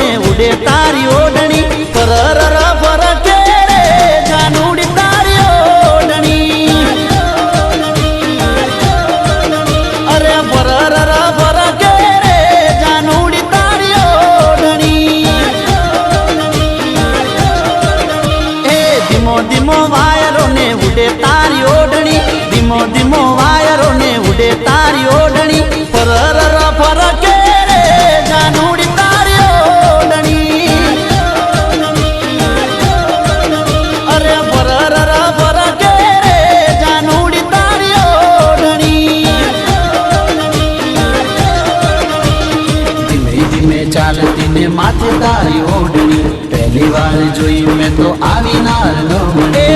ને ઉડે તારી ઓઢણી ફરર ફર કે રે જાનુડી તારી ઓઢણી અરે ફરર ફર કે રે જાનુડી તારી ઓઢણી એ ધીમો ધીમો વાયરો ને ઉડે તારી ઓઢણી ધીમો ધીમો વાયરો ને ઉડે તારી ઓઢણી ફરર ફર કે રે જાનુડી તારી ઓઢણી અરે ફરર ફર કે રે જાનુડી તારી ઓઢણી ધીમે ધીમે ચાલતી ને માથે તારી ઓઢણી પહેલી વાર જોઈ મેં તો આવી નાર નો એ